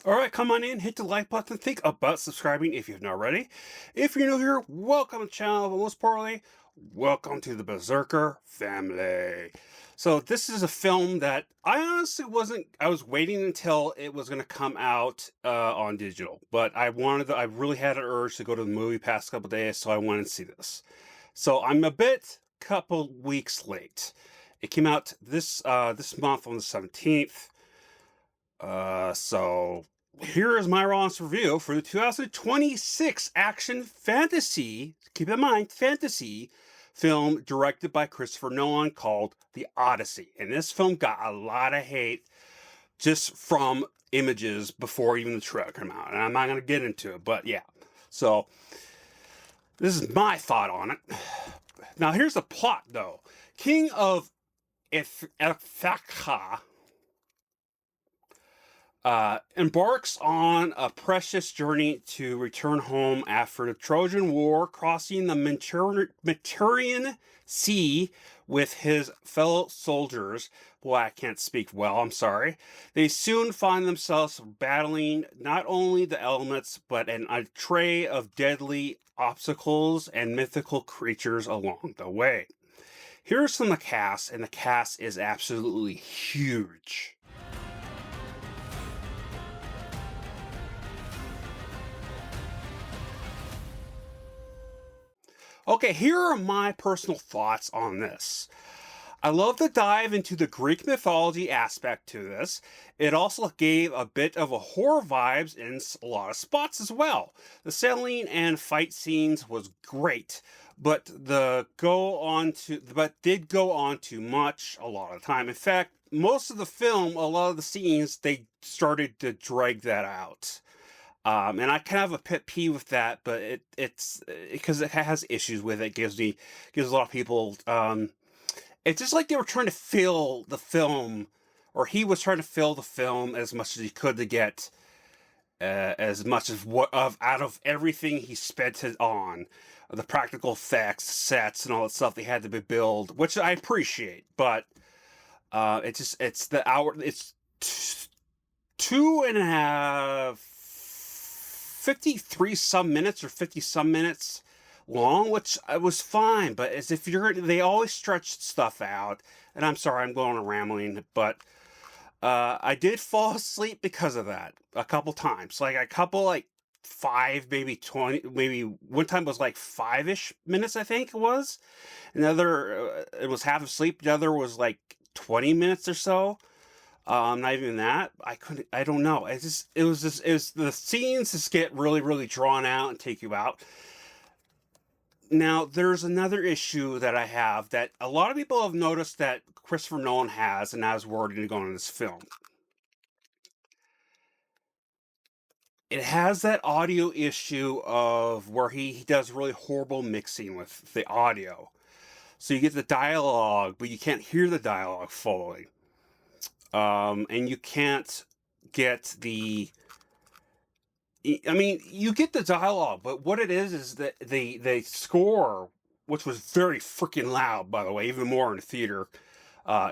All right, come on in, hit the like button, think about subscribing if you've not already. If you're new here, welcome to the channel, but most importantly, welcome to the Berserker family. So this is a film that I honestly I was waiting until it was going to come out on digital, but I really had an urge to go to the movie past couple days, so I wanted to see this. So I'm a couple weeks late. It came out this month on the 17th. So here is my honest review for the 2026 action fantasy, keep in mind, fantasy film directed by Christopher Nolan called The Odyssey. And this film got a lot of hate just from images before even the trailer came out. And I'm not going to get into it, but yeah. So this is my thought on it. Now here's the plot though. King of Ithaca embarks on a precious journey to return home after the Trojan War, crossing the Mediterranean Sea with his fellow soldiers. Boy, I can't speak well, I'm sorry. They soon find themselves battling not only the elements, but an array of deadly obstacles and mythical creatures along the way. Here's some of the cast, and the cast is absolutely huge. Okay, here are my personal thoughts on this. I love the dive into the Greek mythology aspect to this. It also gave a bit of a horror vibes in a lot of spots as well. The sailing and fight scenes was great, but did go on too much a lot of the time. In fact, most of the film, a lot of the scenes, they started to drag that out. And I kind of have a pet peeve with that, but it's because it has issues with it. Gives a lot of people. It's just like they were trying to fill the film, or he was trying to fill the film as much as he could to get as much as what of out of everything he spent it on, the practical effects, sets, and all that stuff they had to be built, which I appreciate. But it's the hour. It's 53 some minutes or 50 some minutes long, which was fine, but as if they always stretch stuff out. And I'm sorry, I'm going on rambling, but I did fall asleep because of that a couple times, like a couple, like five, maybe 20, maybe one time was like 5-ish minutes, I think it was. Another, it was half asleep. The other was like 20 minutes or so. Not even that. I don't know. It was the scenes just get really, really drawn out and take you out. Now, there's another issue that I have that a lot of people have noticed that Christopher Nolan has, and I was worried to go into this film. It has that audio issue of where he does really horrible mixing with the audio. So you get the dialogue, but you can't hear the dialogue fully. And you can't get I mean, you get the dialogue, but what it is that the score, which was very freaking loud, by the way, even more in the theater,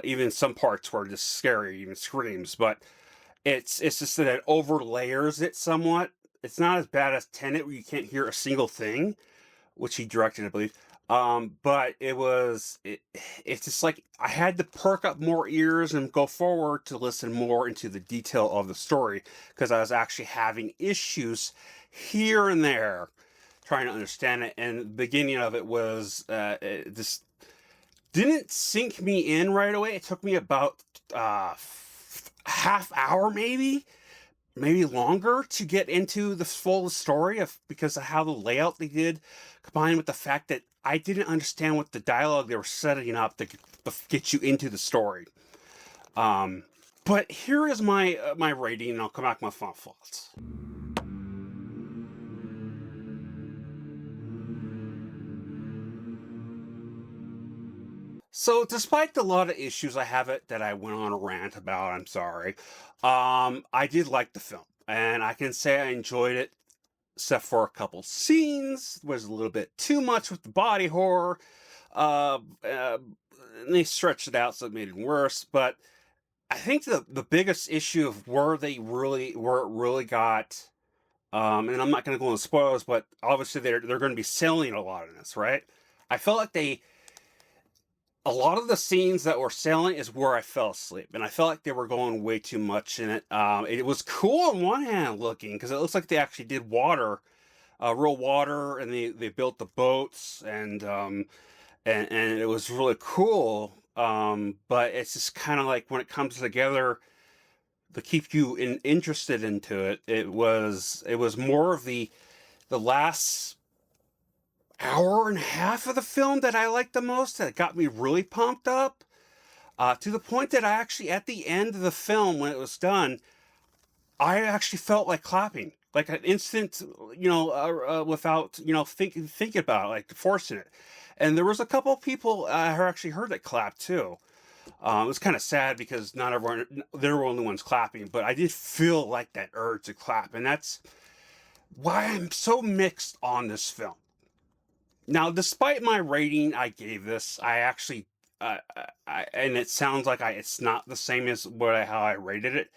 even some parts were just scary, even screams. But it's just that it overlayers it somewhat. It's not as bad as Tenet, where you can't hear a single thing, which he directed, I believe. But it's just like I had to perk up more ears and go forward to listen more into the detail of the story, because I was actually having issues here and there trying to understand it. And the beginning of it was it just didn't sink me in right away. It took me about half hour, maybe longer, to get into the full story, of because of how the layout they did, combined with the fact that I didn't understand what the dialogue they were setting up to get you into the story. But here is my rating, and I'll come back with my final thoughts. So, despite the lot of issues I have it that I went on a rant about, I'm sorry. I did like the film, and I can say I enjoyed it, except for a couple scenes. Was a little bit too much with the body horror. And they stretched it out, so it made it worse. But I think the biggest issue of where it really got, and I'm not going to go into spoilers, but obviously they're going to be selling a lot in this, right? I felt like a lot of the scenes that were selling is where I fell asleep, and I felt like they were going way too much in it. It was cool on one hand looking because it looks like they actually did water, real water, and they built the boats, and it was really cool. But it's just kind of like when it comes together to keep you interested into it, it was more of the last hour and a half of the film that I liked the most. That got me really pumped up, to the point that I actually, at the end of the film, when it was done, I actually felt like clapping, like an instant, without thinking about it, like forcing it. And there was a couple of people who actually heard it clap too. It was kind of sad because not everyone, they were the only ones clapping, but I did feel like that urge to clap, and that's why I'm so mixed on this film. Now, despite my rating I gave this, I actually, and it sounds like it's not the same as how I rated it.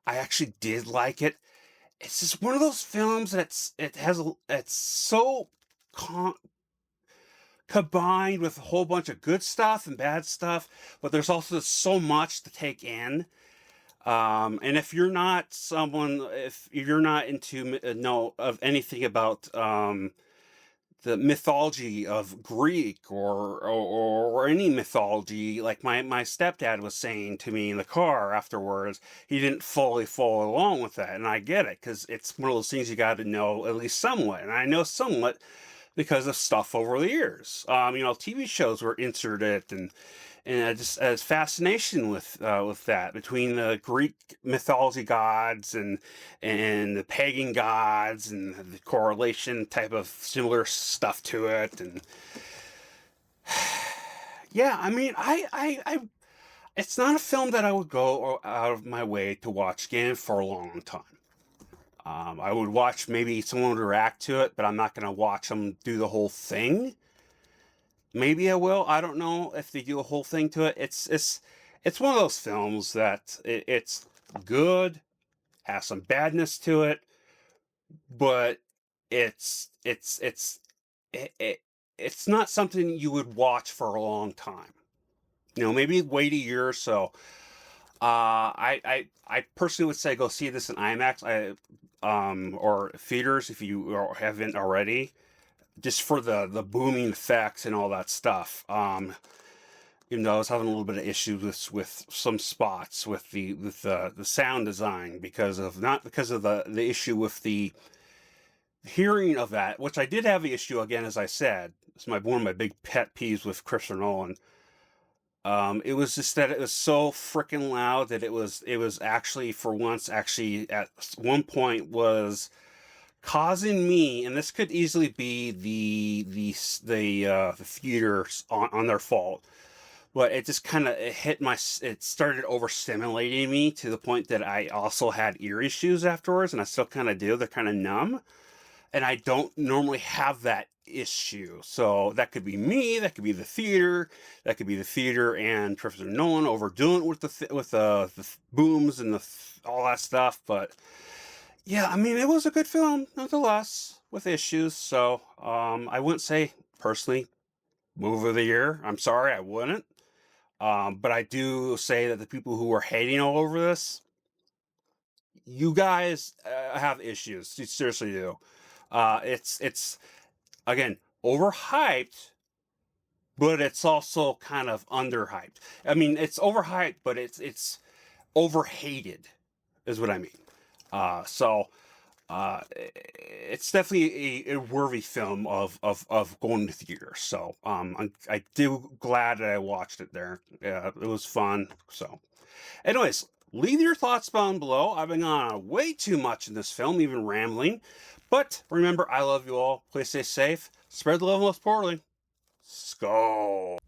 I actually did like it. It's just one of those films it's so con- combined with a whole bunch of good stuff and bad stuff, but there's also so much to take in. And if you're not into know of anything about the mythology of Greek or any mythology, like my stepdad was saying to me in the car afterwards, he didn't fully follow along with that, and I get it because it's one of those things you got to know at least somewhat, and I know somewhat because of stuff over the years. TV shows were inserted, and I just as fascination with that between the Greek mythology gods and the pagan gods and the correlation type of similar stuff to it. And yeah, I mean, I it's not a film that I would go out of my way to watch again for a long time. I would watch, maybe someone would react to it, but I'm not going to watch them do the whole thing. Maybe I will. I don't know if they do a whole thing to it. It's one of those films that it's good, has some badness to it, but it, it, it's not something you would watch for a long time. Maybe wait a year or so. I personally would say go see this in IMAX, or theaters if you haven't already, just for the booming effects and all that stuff. Even though I was having a little bit of issues with some spots with the sound design, not because of the issue with the hearing of that, which I did have the issue again, as I said. It's one of my big pet peeves with Christopher Nolan. It was just that it was so freaking loud that it was actually, for once, actually at one point was causing me, and this could easily be the theaters on their fault, but it just kind of it started overstimulating me to the point that I also had ear issues afterwards, and I still kind of do. They're kind of numb, and I don't normally have that issue. So that could be me, that could be the theater, that could be the theater and Christopher Nolan overdoing it with the booms and all that stuff. But yeah, I mean, it was a good film nonetheless with issues. So I wouldn't say personally movie of the year. I'm sorry, I wouldn't. But I do say that the people who are hating all over this, you guys have issues. You seriously do. It's again overhyped, but it's also kind of underhyped. I mean, it's overhyped, but it's overhated, is what I mean. So it's definitely a worthy film of going to theaters. So I do glad that I watched it there. Yeah, it was fun. So, anyways, leave your thoughts down below. I've been on way too much in this film, even rambling. But remember, I love you all. Please stay safe. Spread the love most importantly. Skull.